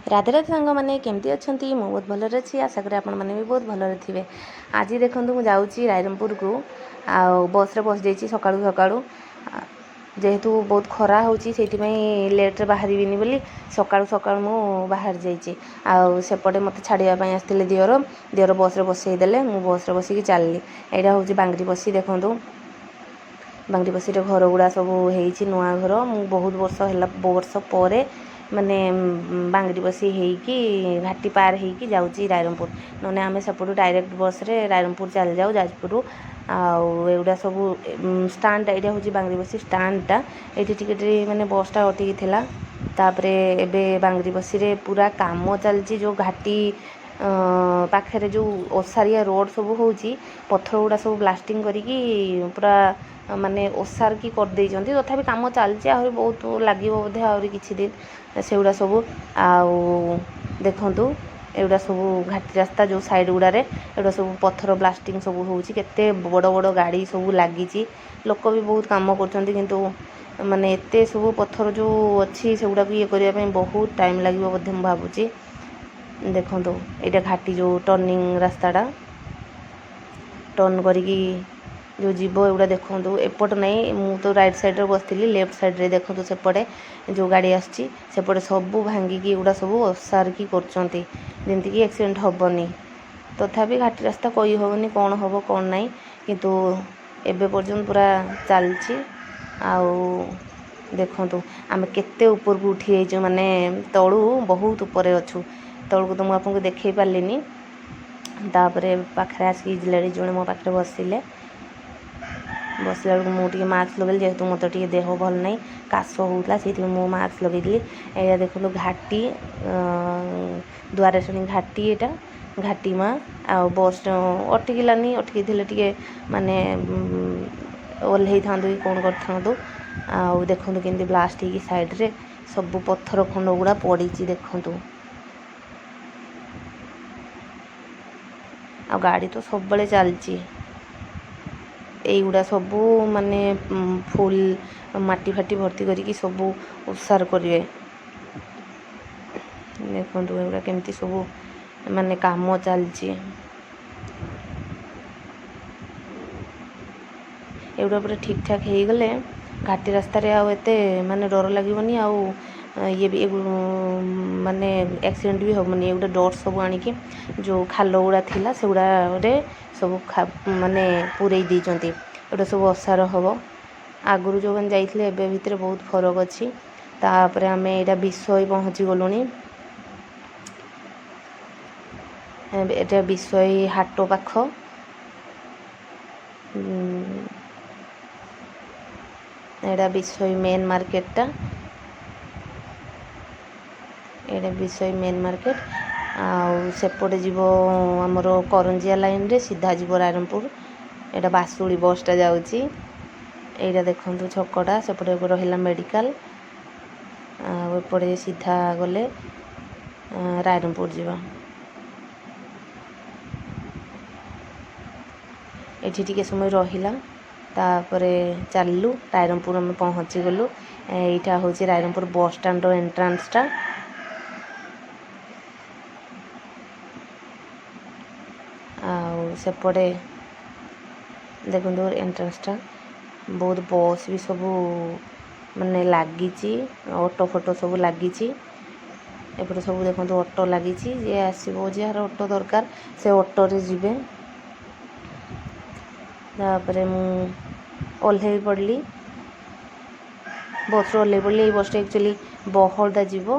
राधे राधे सांग मैंने केमती अच्छा मुझे बहुत भलरे अच्छी आशा करें आपण मैंने भी बहुत भलरे थे। आज देखो मुझे जाऊँगी रायरमपुर को बस रे बस जाइए सकाळु सकाळु जेहेतु बहुत खरा होची लेट्रे बाहर बोली सकाळु सकाळु मु बाहर जाइए आउे मत छाड़ापी आसते दिवर बस रे बसईदे मु बस रे बसिक चलनी। यहाँ हूँ बांगरी बसी देखूँ बांगरी बसी घर गुड़ा सब हो नुआ घर मु बहुत वर्ष पर माने बांगरी बसी होगी घाटी पार होगी जाऊँगी रायरमपुर नने आम सेपटू डायरेक्ट बस रे रायरमपुर चल जाऊ जाजपुर आउटा सब स्टाण्ड यहाँ हूँ बांगरी बसी स्टाण्डटा ये टिके माने बसटा अटकी थिला तापरे एबे बांगरी बसी रे पूरा काम चलती जो घाटी पाखे जो ओसारिया रोड सब होची पत्थर गुड़ा सब ब्लास्टिंग करी पूरा माने ओसार की कर दे तथापि काम चलती आहरी बहुत लगे बोधे आहरी किछि दिन सेगुड़ा सब देखु एगुड़ा सब घाटी रास्ता जो साइड गुड़े एगुड़ा सब पत्थर ब्लास्टिंग सब होते बड़ बड़ गाड़ी सब लगी लोक भी बहुत काम कर माने एते सब पत्थर जो अच्छी से गुड़ा ये करने बहुत टाइम लगे बोधे मुझे भावुची। देखो यहाँ घाटी जो टर्निंग रास्ताटा टर्न करी जो जीव एगुड़ा देखो एपट नहीं मु तो राइट साइड रे बसती लेफ्ट साइड रे देखो सेपटे जो गाड़ी आसची सेपटे सब भांगिकी एगुड़ा सब ओसारकी करमती एक्सीडेंट हेनी तथापि घाटी रास्ता कही हेनी कौन हम कौन नहीं किंतु एबे पर्यंत पूरा चलची देखु आम केते ऊपर को उठी जाइए माने तलू बहुत ऊपर अच्छु तलू तो मुझे देखे पार्लिनी तापरे पाखे आसिक लेडीज जड़े मो पाखे बसिले बसला बेलू मुझे मास्क लगे जेहेतु मत टे देह भल नहीं काश होता से मु मास्क लगेदी। यहाँ देखो घाटी द्वारेशणी घाटी यहाँ घाटी माँ आ बस अटकिलानी अटकी टे माने ओल्है था कौन कर देखु केमती ब्लास्ट हो साइड रे सब पत्थर खंड गुड़ा पड़ी देखु आ गाड़ी तो सब बड़े चलची युड़ा सब माने फुल माटी फाटी भर्ती करके सब उसार करेंगे देखो एगुड़ा केमती सब माने काम चलची एगुड़ा पूरा ठीक ठाक हो गले घाटी रास्ता आते माने डर लगे ये भी माने एक्सीडेंट भी हेनी गोटे डोर सब आणिकी जो खाल गुड़ा थिला से गुड़ा सब माने पूरे देते गोटे सब असार हम आगुरी जो मैंने जाइए एवं भितर बहुत फरक अच्छी तापर आम यहाँ विषय पहुँची गलुँ एटा विषय हाट पाख एटा विषय मेन मार्केटटा एटा विषय मेन मार्केट आसेपटे जीव आमर करंजिया लाइन रे सीधा जीव रायरमपुर एटा बासुड़ी बसटा जाऊँगी यहाँ देखो छकटा सेपटे रहा मेडिकल आएपटे सीधा गले रायरमपुर जीवा ये टिके समय रहिला तापरे चलू रायरमपुर आम पहुँची गलु यहाँ हूँ रायरमपुर बस स्टाण्ड एंट्रांसटा सेपटे देखो एंट्रांसटा बहुत बस भी सब माने लगी ऑटो फोटो सब लगी एपटे सब देखो ऑटो लगी जे आसो जार ऑटो दरकार से ऑटो रे जीवे तापरे मु ओल्हे पड़ली बस ओल्हे पड़ली बस एक्चुअली बहलटा जीव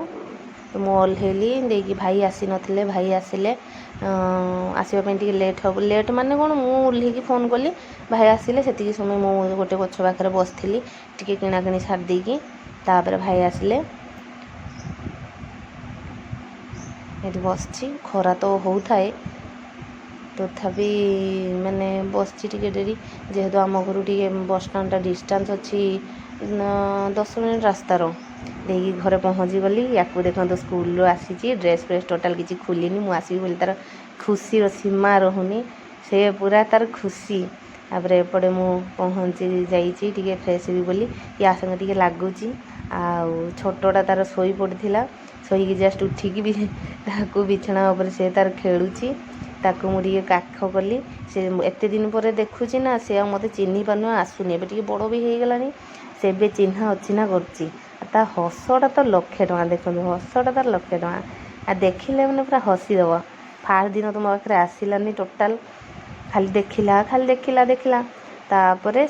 तो मु ओल्हेली देखिए भाई आसी नथिले भाई आसिले आसवाई टे लेट हम लेट माने कौन मु ओल्हेकी फोन कली भाई आसिले से समय मु गोटे गछ पाखे बसली टी किणाकिणी छाड़देकी तापर भाई आसिले ये बसची खरा तो होता है तथापि माने बसची टिके डेरी जेहेतु आम घर टे बस स्टाण्डटा डिस्टेंस अच्छी 10 मिनट रास्तार देखिए घरे पहुँची गली या देखो स्कूल आसी ड्रेस फ्रेस टोटाल किसी खोलिनी मुझे आसबि बोली तार खुशी सीमा रहुनी से पूरा तार खुशी तापर एपटे मु पहुँची जाइए फ्रेश भी बोली या संगे टे लगुच छोटा तार शोई पड़ा ଶୋଇକି ଜଷ୍ଟ ଉଠିକି ବି ତାକୁ ବିଛଣା ଉପରେ ସେ ତାର ଖେଳୁଛି। ତାକୁ ମୁଁ ଟିକେ କାଖ କଲି। ସେ ଏତେ ଦିନ ପରେ ଦେଖୁଛି ନା, ସେ ଆଉ ମୋତେ ଚିହ୍ନି ପାରୁନି, ଆସୁନି। ଏବେ ଟିକେ ବଡ଼ ବି ହେଇଗଲାଣି, ସେ ଏବେ ଚିହ୍ନା ଅଚିହ୍ନା କରୁଛି। ଆଉ ତା ହସଟା ତ 1,00,000 ଟଙ୍କା। ଦେଖନ୍ତୁ ହସଟା ତାର 1,00,000 ଟଙ୍କା। ଆଉ ଦେଖିଲେ ମାନେ ପୁରା ହସିଦେବ। ଫାଷ୍ଟ ଦିନ ତ ମୋ ପାଖରେ ଆସିଲାନି ଟୋଟାଲ୍, ଖାଲି ଦେଖିଲା। ତାପରେ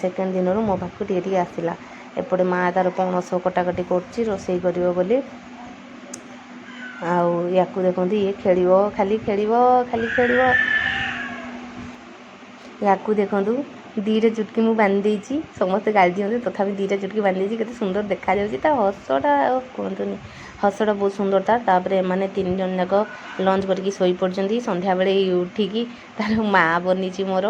ସେକେଣ୍ଡ ଦିନରୁ ମୋ ପାଖକୁ ଟିକେ ଟିକେ ଆସିଲା। ଏପଟେ ମା ତାର ପଣସ କଟାକଟି କରୁଛି ରୋଷେଇ କରିବ ବୋଲି। ଆଉ ୟାକୁ ଦେଖନ୍ତୁ, ଇଏ ଖାଲି ଖେଳିବ। ୟାକୁ ଦେଖନ୍ତୁ, 2ଟା ଚୁଟକି ମୁଁ ବାନ୍ଧି ଦେଇଛି। ସମସ୍ତେ ଗାଳି ଦିଅନ୍ତି, ତଥାପି 2ଟା ଚୁଟକି ବାନ୍ଧି ଦେଇଛି। କେତେ ସୁନ୍ଦର ଦେଖାଯାଉଛି ତା ହସଟା, ଆଉ କୁହନ୍ତୁନି। ହସଟା ବହୁତ ସୁନ୍ଦର ତାର। ତାପରେ ଏମାନେ 3 ଜଣ ଯାକ ଲଞ୍ଚ କରିକି ଶୋଇପଡ଼ିଛନ୍ତି। ସନ୍ଧ୍ୟାବେଳେ ଉଠିକି ତାର ମା ବନିଛି, ମୋର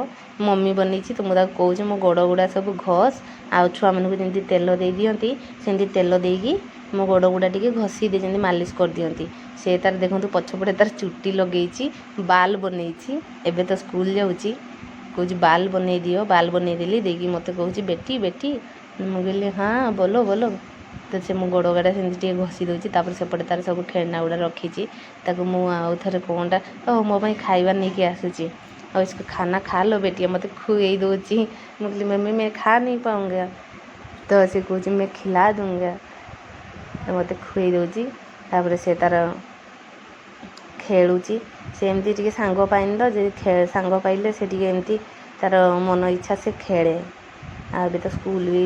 ମମି ବନିଛି। ତ ମୁଁ ତାକୁ କହୁଛି ମୋ ଗୋଡ଼ ଗୁଡ଼ା ସବୁ ଘଷ୍, ଆଉ ଛୁଆମାନଙ୍କୁ ଯେମିତି ତେଲ ଦେଇଦିଅନ୍ତି ସେମିତି ତେଲ ଦେଇକି ମୋ ଗୋଡ଼ ଗୁଡ଼ା ଟିକେ ଘଷି ଦେଇ, ଯେମିତି ମାଲିସ କରିଦିଅନ୍ତି। ସେ ତାର ଦେଖନ୍ତୁ ପଛପଟେ ତାର ଚୁଟି ଲଗେଇଛି, ବାଲ୍ ବନେଇଛି। ଏବେ ତ ସ୍କୁଲ ଯାଉଛି, କହୁଛି ବାଲ୍ ବନେଇ ଦିଅ। ବାଲ୍ ବନେଇଦେଲି, ଦେଇକି ମୋତେ କହୁଛି ବେଟି। ମୁଁ କହିଲି ହଁ ବୋଲୋ। ତ ସେ ମୋ ଗୋଡ଼ ଗାଡ଼ା ସେମିତି ଟିକେ ଘଷି ଦେଉଛି। ତାପରେ ସେପଟେ ତାର ସବୁ ଖେଳନା ଗୁଡ଼ା ରଖିଛି। ତାକୁ ମୁଁ ଆଉ ଥରେ କ'ଣଟା ମୋ ପାଇଁ ଖାଇବା ନେଇକି ଆସୁଛି। और इसको खाना खा लो बेटिया, ମୋତେ खुएई ଦଉଛି। ମୁଁ କହିଲି मम्मी मैं खा नहीं पाऊँगा। ତ ସେ କହୁଛି मैं खिला दूँगा। ମୋତେ ଖୁଏଇ ଦେଉଛି। ତାପରେ ସେ ତାର ଖେଳୁଛି। ସେ ଏମିତି ଟିକେ ସାଙ୍ଗ ପାଇନି ତ, ଯଦି ସାଙ୍ଗ ପାଇଲେ ସେ ଟିକେ ଏମିତି ତାର ମନ ଇଚ୍ଛା ସେ ଖେଳେ। ଆଉ ଏବେ ତ ସ୍କୁଲ ବି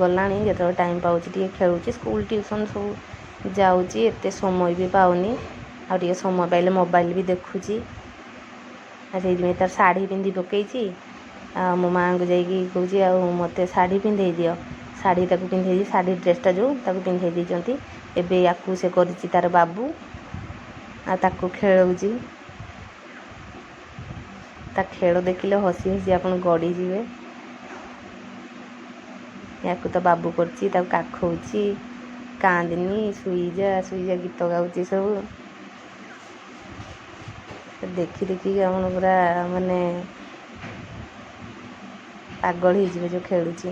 ଗଲାଣି, ଯେତେବେଳେ ଟାଇମ୍ ପାଉଛି ଟିକେ ଖେଳୁଛି। ସ୍କୁଲ ଟ୍ୟୁସନ୍ ସବୁ ଯାଉଛି, ଏତେ ସମୟ ବି ପାଉନି। ଆଉ ଟିକେ ସମୟ ପାଇଲେ ମୋବାଇଲ ବି ଦେଖୁଛି। ଆଉ ସେଇଥିପାଇଁ ତାର ଶାଢ଼ୀ ପିନ୍ଧି ପକେଇଛି। ଆଉ ମୋ ମାଆଙ୍କୁ ଯାଇକି କହୁଛି ଆଉ ମୋତେ ଶାଢ଼ୀ ପିନ୍ଧେଇ ଦିଅ। ଶାଢ଼ୀ ତାକୁ ପିନ୍ଧେଇ, ଶାଢ଼ୀ ଡ୍ରେସ୍ଟା ଯେଉଁ ତାକୁ ପିନ୍ଧେଇ ଦେଇଛନ୍ତି। ଏବେ ୟାକୁ ସେ କରିଛି ତାର ବାବୁ, ଆଉ ତାକୁ ଖେଳଉଛି। ତା ଖେଳ ଦେଖିଲେ ହସି ଆପଣ ଗଡ଼ିଯିବେ। ୟାକୁ ତ ବାବୁ କରୁଛି, ତାକୁ କାଖଉଛି, କାନ୍ଦିନି, ଶୋଇଯା ଗୀତ ଗାଉଛି ସବୁ। ଦେଖିକି ଆପଣ ପୁରା ମାନେ ପାଗଳ ହେଇଯିବେ ଯେଉଁ ଖେଳୁଛି।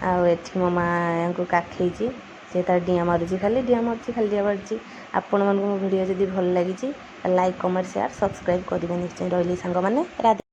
ଆଉ ଏଠି ମୋ ମାଆଙ୍କୁ କାଖେଇଛି, ସେ ତାର ଡିଆଁ ମାରୁଛି, ଖାଲି ଡିଆଁ ମାରୁଛି। ଆପଣମାନଙ୍କୁ ମୋ ଭିଡ଼ିଓ ଯଦି ଭଲ ଲାଗିଛି, ଲାଇକ୍, କମେଣ୍ଟ, ସେୟାର, ସବସ୍କ୍ରାଇବ୍ କରିବେ ନିଶ୍ଚୟ। ରହିଲି ସାଙ୍ଗମାନେ, ରାଧେ।